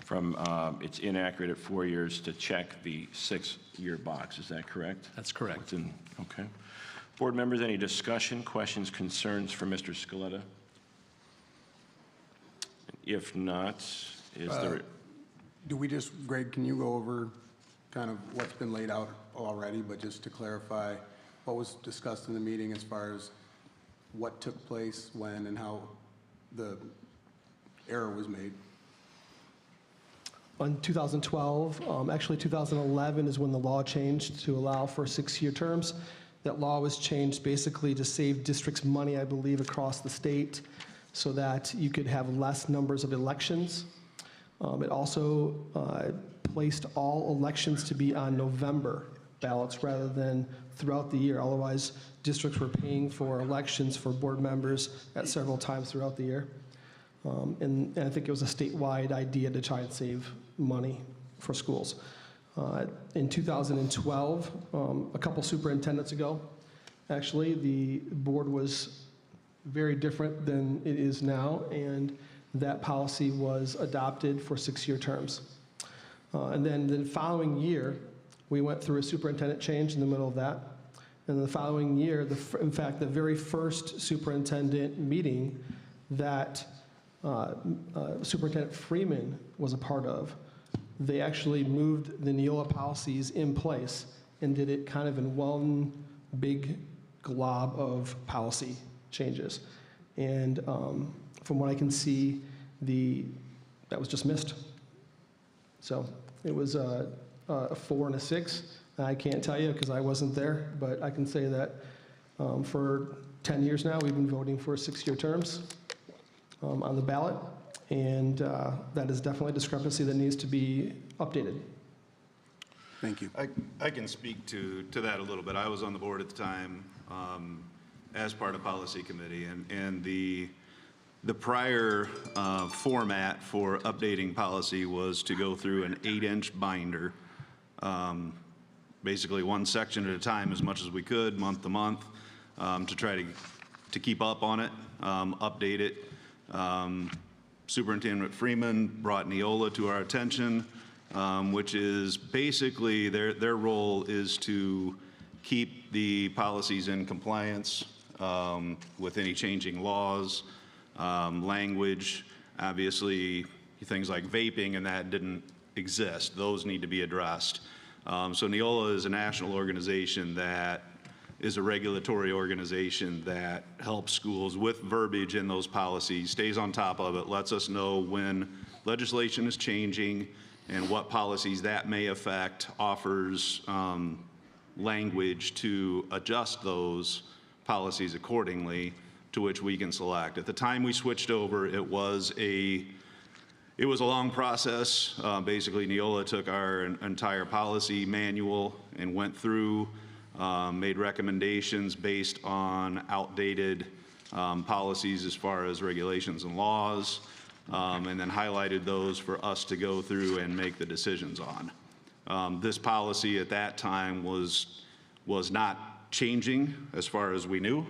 from it's inaccurate at 4 years to check the 6-year box. Is that correct? That's correct. Okay. Board members, any discussion, questions, concerns for Mr. Scaletta? If not, is there... Do we just, Greg, can you go over kind of what's been laid out already, but just to clarify what was discussed in the meeting as far as what took place, when, and how the error was made? On 2012, actually 2011 is when the law changed to allow for 6-year terms. That law was changed basically to save districts money, I believe, across the state so that you could have less numbers of elections. It also placed all elections to be on November ballots rather than throughout the year. Otherwise, districts were paying for elections for board members at several times throughout the year. And I think it was a statewide idea to try and save money for schools. In 2012, a couple superintendents ago, actually, the board was very different than it is now, and that policy was adopted for 6-year terms. And then the following year, we went through a superintendent change in the middle of that. And the following year, in fact, the very first superintendent meeting that Superintendent Freeman was a part of, they actually moved the Neola policies in place and did it kind of in one big glob of policy changes. And from what I can see, that was just missed. So it was a 4 and a 6. I can't tell you because I wasn't there, but I can say that for 10 years now, we've been voting for 6-year terms on the ballot, and that is definitely a discrepancy that needs to be updated. Thank you. I can speak to that a little bit. I was on the board at the time as part of policy committee, and the prior format for updating policy was to go through an 8-inch binder, basically one section at a time as much as we could, month to month, to try to keep up on it, update it. Superintendent Freeman brought Neola to our attention, which is basically their role is to keep the policies in compliance with any changing laws, language. Obviously, things like vaping and that didn't exist. Those need to be addressed. So Neola is a national organization that is a regulatory organization that helps schools with verbiage in those policies, stays on top of it, lets us know when legislation is changing and what policies that may affect, offers language to adjust those policies accordingly, to which we can select. At the time we switched over, it was a long process. Basically, Neola took our entire policy manual and went through, made recommendations based on outdated policies as far as regulations and laws, and then highlighted those for us to go through and make the decisions on. This policy at that time was not changing as far as we knew,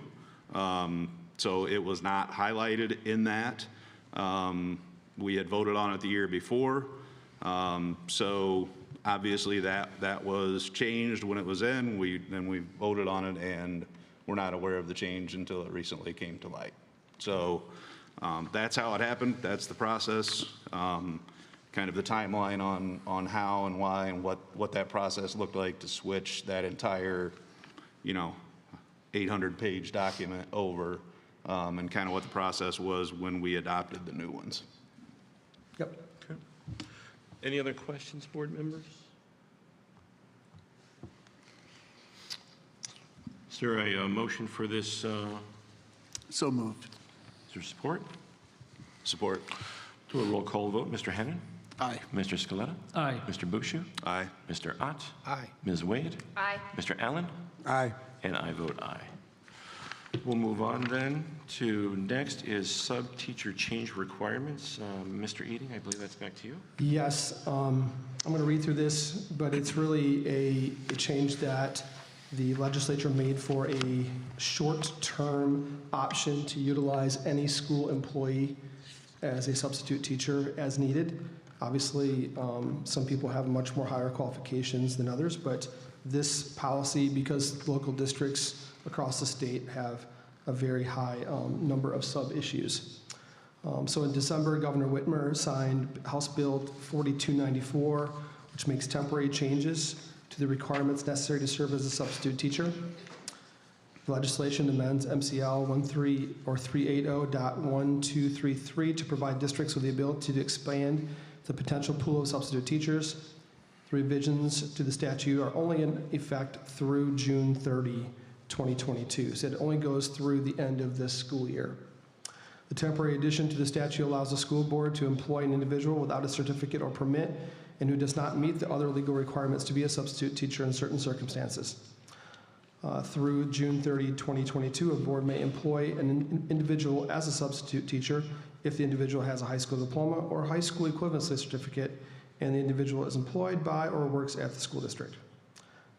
so it was not highlighted in that. We had voted on it the year before, so obviously that was changed when it was in. Then we voted on it, and we're not aware of the change until it recently came to light. So that's how it happened. That's the process. Kind of the timeline on how and why and what that process looked like to switch that entire, 800-page document over, and kind of what the process was when we adopted the new ones. Yep. Okay. Any other questions, board members? Is there a motion for this? So moved. Is there support? Support. Do a roll call vote. Mr. Hennon? Aye. Mr. Scaletta? Aye. Mr. Bushu? Aye. Mr. Ott? Aye. Ms. Wade? Aye. Mr. Allen? Aye. And I vote aye. We'll move on then to next is sub-teacher change requirements. Mr. Eading, I believe that's back to you. Yes, I'm going to read through this, but it's really a change that the legislature made for a short-term option to utilize any school employee as a substitute teacher as needed. Obviously, some people have much more higher qualifications than others, but this policy, because local districts across the state have a very high number of sub-issues. So in December, Governor Whitmer signed House Bill 4294, which makes temporary changes to the requirements necessary to serve as a substitute teacher. The legislation amends MCL 380.1233 to provide districts with the ability to expand the potential pool of substitute teachers. The revisions to the statute are only in effect through June 30, 2022. So it only goes through the end of this school year. The temporary addition to the statute allows the school board to employ an individual without a certificate or permit and who does not meet the other legal requirements to be a substitute teacher in certain circumstances. Through June 30, 2022, a board may employ an individual as a substitute teacher if the individual has a high school diploma or high school equivalency certificate and the individual is employed by or works at the school district.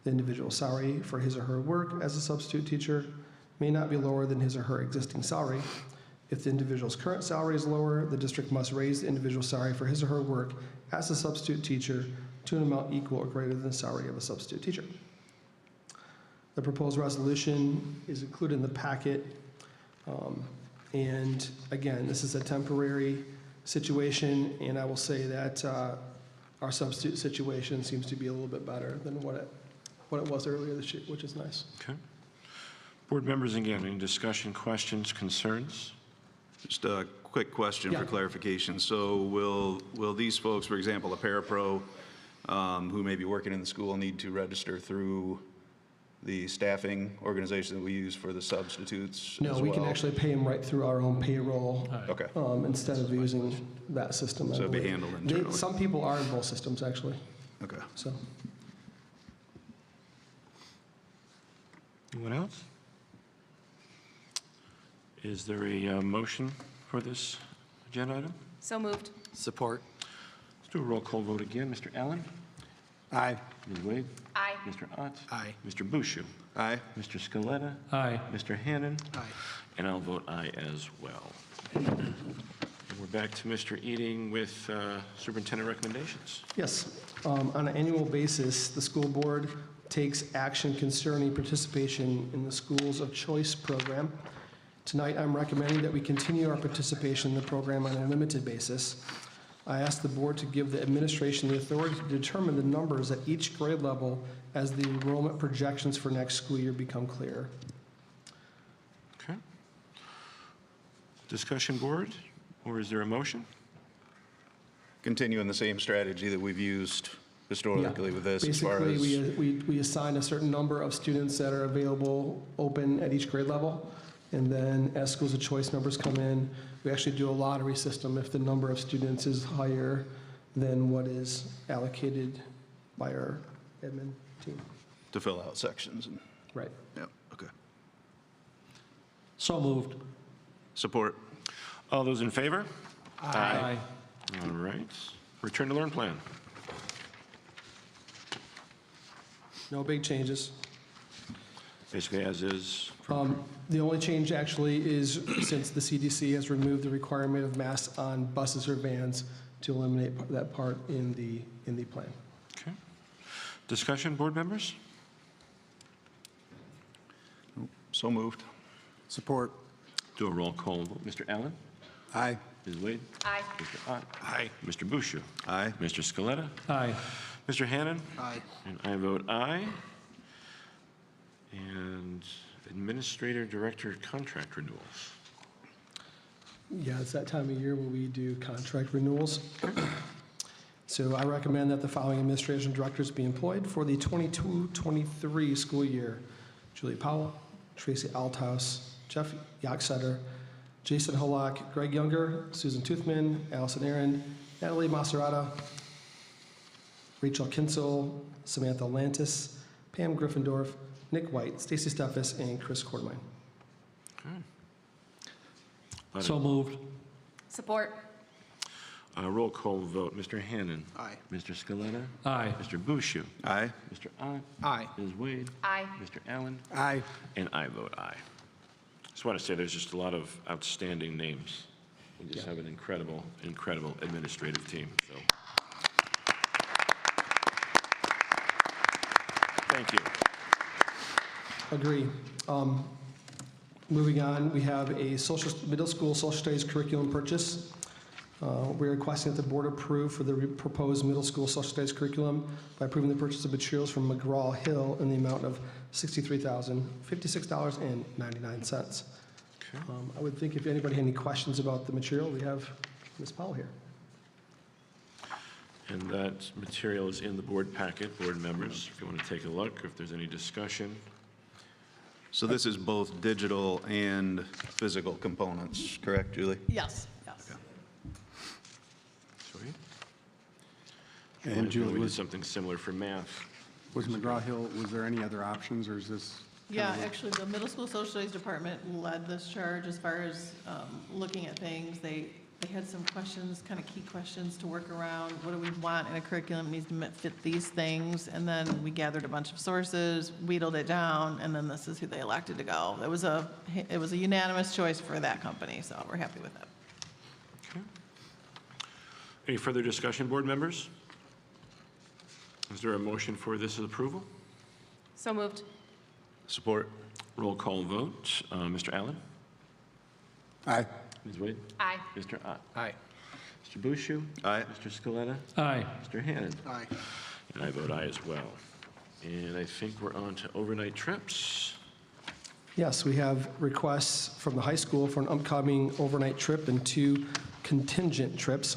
The individual's salary for his or her work as a substitute teacher may not be lower than his or her existing salary. If the individual's current salary is lower, the district must raise the individual's salary for his or her work as a substitute teacher to an amount equal or greater than the salary of a substitute teacher. The proposed resolution is included in the packet. And again, this is a temporary situation, and I will say that our substitute situation seems to be a little bit better than what it was earlier this year, which is nice. Okay. Board members, again, any discussion, questions, concerns? Just a quick question for clarification. So will these folks, for example, a parapro who may be working in the school, need to register through the staffing organization that we use for the substitutes No, as we can well? actually pay them right through our own payroll. Okay. Instead of using that system. I So it'd be believe. handled internally. Some people are in both systems, actually. Okay. So, Anyone else? Is there a motion for this agenda item? So moved. Support. Let's do a roll call vote again. Mr. Allen? Aye. Ms. Wade? Aye. Mr. Ott? Aye. Mr. Bushu? Aye. Mr. Scaletta? Aye. Mr. Hannan? Aye. And I'll vote aye as well. And we're back to Mr. Eating with superintendent recommendations. yes, on an annual basis, the school board takes action concerning participation in the Schools of Choice program. Tonight, I'm recommending that we continue our participation in the program on a limited basis. I ask the board to give the administration the authority to determine the numbers at each grade level as the enrollment projections for next school year become clear. Okay. Discussion board, or is there a motion? Continuing the same strategy that we've used historically with this as far as... Basically, we assign a certain number of students that are available, open at each grade level, and then as schools of choice numbers come in, we actually do a lottery system if the number of students is higher than what is allocated by our admin team. To fill out sections. And, Right. yep, okay. So moved. Support. All those in favor? Aye. All right. Return to learn plan. No big changes. Basically as is. The only change actually is since the CDC has removed the requirement of masks on buses or vans to eliminate that part in the plan. Okay. Discussion, board members? So moved. Support. Do a roll call vote. Mr. Allen? Aye. Ms. Wade? Aye. Mr. Ott? Aye. Mr. Bushu? Aye. Mr. Scaletta? Aye. Mr. Hannan? Aye. And I vote aye. And Administrator Director contract renewals. Yeah, it's that time of year where we do contract renewals. So I recommend that the following administration directors be employed for the 22-23 school year. Julie Powell, Tracy Althouse, Jeff Yocksetter, Jason Holock, Greg Younger, Susan Toothman, Allison Aaron, Natalie Maserata, Rachel Kinsel, Samantha Lantis, Pam Gryffindorf, Nick White, Stacy Steffes, and Chris Cordmine. Okay. So moved. Support. Roll call vote. Mr. Hannan? Aye. Mr. Scaletta? Aye. Mr. Bushu? Aye. Mr. Ott? Aye. Ms. Wade? Aye. Mr. Allen? Aye. And I vote aye. Just want to say there's just a lot of outstanding names. We just have an incredible, incredible administrative team, so. Thank you. Agree. Moving on, we have a middle school social studies curriculum purchase. We're requesting that the board approve for the proposed middle school social studies curriculum by approving the purchase of materials from McGraw-Hill in the amount of $63,056.99. I would think if anybody had any questions about the material, we have Ms. Powell here. And that material is in the board packet, board members, if you want to take a look, if there's any discussion. So this is both digital and physical components, correct, Julie? Yes, yes. Sweet. And Julie, we did was something similar for math. McGraw-Hill, was there any other options, or is this? Yeah, actually, the middle school social studies department led this charge as far as looking at things. They had some questions, kind of key questions to work around. What do we want in a curriculum? It needs to fit these things. And then we gathered a bunch of sources, wheedled it down, and then this is who they elected to go. It was a unanimous choice for that company, so we're happy with it. Okay. Any further discussion, board members? Is there a motion for this approval? So moved. Support. Roll call vote. Mr. Allen? Aye. Ms. Wade? Aye. Mr. Ott? Aye. Mr. Bushu? Aye. Mr. Scaletta? Aye. Mr. Hannan? Aye. And I vote aye as well. And I think we're on to overnight trips. Yes, we have requests from the high school for an upcoming overnight trip and 2 contingent trips.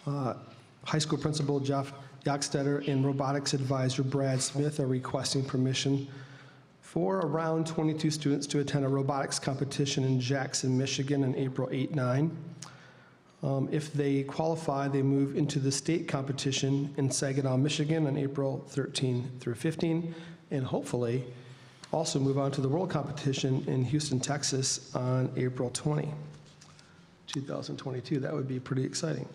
High school principal Jeff Yockstetter and robotics advisor Brad Smith are requesting permission for around 22 students to attend a robotics competition in Jackson, Michigan on April 8-9. If they qualify, they move into the state competition in Saginaw, Michigan on April 13 through 15, and hopefully also move on to the world competition in Houston, Texas on April 20, 2022. That would be pretty exciting.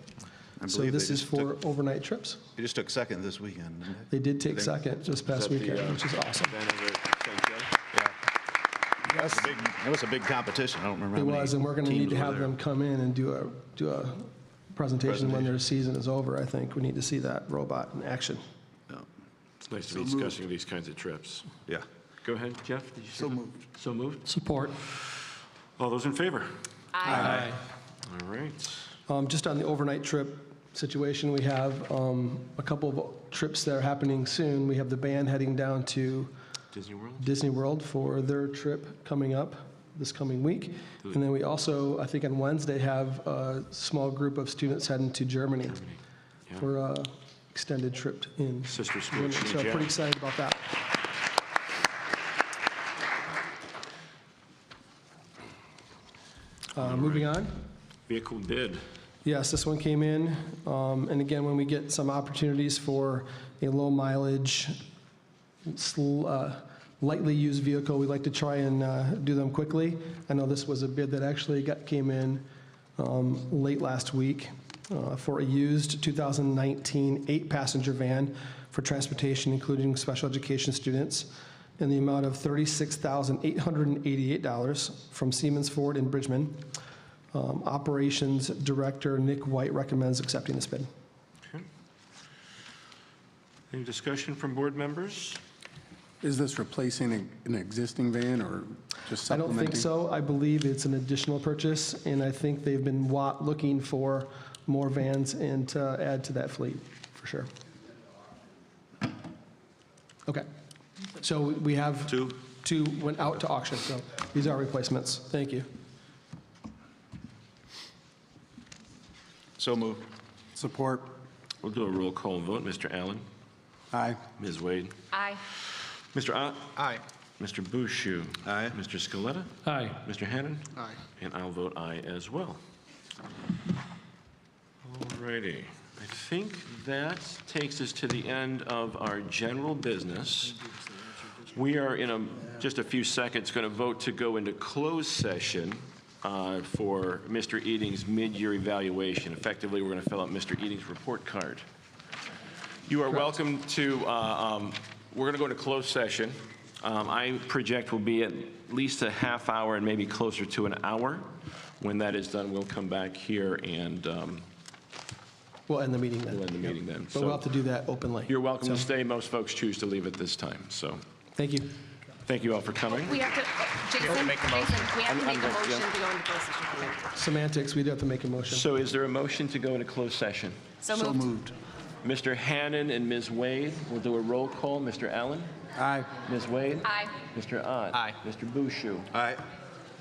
So this is for overnight trips. They just took second this weekend, didn't they? They did take second this past weekend, which is awesome. Yes. It was a big competition. I don't remember It how many was, and we're going to need teams to were have there. them come in and do a presentation when their season is over. I think we need to see that robot in action. It's nice to be discussing these kinds of trips. Yeah. Go ahead, Jeff. Did you So moved. So moved? Support. All those in favor? Aye. All right. Just on the overnight trip situation, we have a couple of trips that are happening soon. We have the band heading down to Disney World for their trip coming up this coming week. And then we also, I think on Wednesday, have a small group of students heading to Germany for an extended trip in Sister school. Germany. So I'm pretty excited about that. Moving on. Vehicle bid. Yes, this one came in. And again, when we get some opportunities for a low mileage, lightly used vehicle, we like to try and do them quickly. I know this was a bid that actually came in late last week for a used 2019 8-passenger van for transportation, including special education students, in the amount of $36,888 from Siemens Ford in Bridgman. Operations Director Nick White recommends accepting this bid. Okay. Any discussion from board members? Is this replacing an existing van or just I don't supplementing? think so. I believe it's an additional purchase, and I think they've been looking for more vans and to add to that fleet, for sure. Okay. So we have two went out to auction, so these are replacements. Thank you. So moved. Support. We'll do a roll call vote. Mr. Allen? Aye. Ms. Wade? Aye. Mr. Ott? Aye. Mr. Bouchou? Aye. Mr. Scaletta? Aye. Mr. Hannon? Aye. And I'll vote aye as well. All righty. I think that takes us to the end of our general business. We are in just a few seconds going to vote to go into closed session for Mr. Eating's mid-year evaluation. Effectively, we're going to fill out Mr. Eating's report card. You are welcome to, we're going to go into closed session. I project will be at least a half hour and maybe closer to an hour. When that is done, we'll come back here and We'll end the meeting then. we'll end the meeting then. But we'll have to do that openly. You're welcome to So, stay. Most folks choose to leave at this time, so Thank you. thank you all for coming. We have to, Jason, we have to make a motion to go into closed session. Semantics, we do have to make a motion. So is there a motion to go into closed session? So moved. Mr. Hannon and Ms. Wade will do a roll call. Mr. Allen? Aye. Ms. Wade? Aye. Mr. Ott? Aye. Mr. Bouchou? Aye.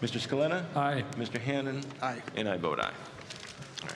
Mr. Scaletta? Aye. Mr. Hannon? Aye. And I vote aye. All right.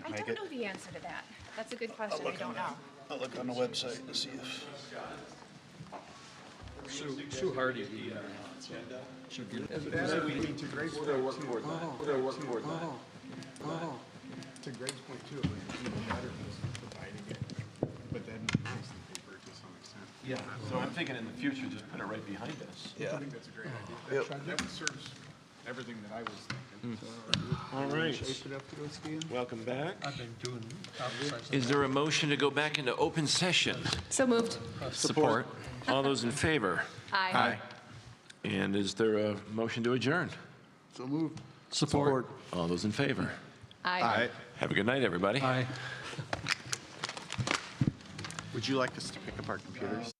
I don't know the answer to that. That's a good question. I don't know. I'll look on the website to see if. Sue Hardy, the should be. To Greg's point, too. To Greg's point, too, it would be better just dividing it, but then makes the paper to some extent. Yeah, so I'm thinking in the future, just put it right behind us. I think that's a great idea. That serves everything that I was thinking. All right. Shape it up to us, Ian? Welcome back. I've been doing. Is there a motion to go back into open session? So moved. Support. All those in favor? Aye. And is there a motion to adjourn? So moved. Support. All those in favor? Aye. Have a good night, everybody. Aye. Would you like us to pick up our computers?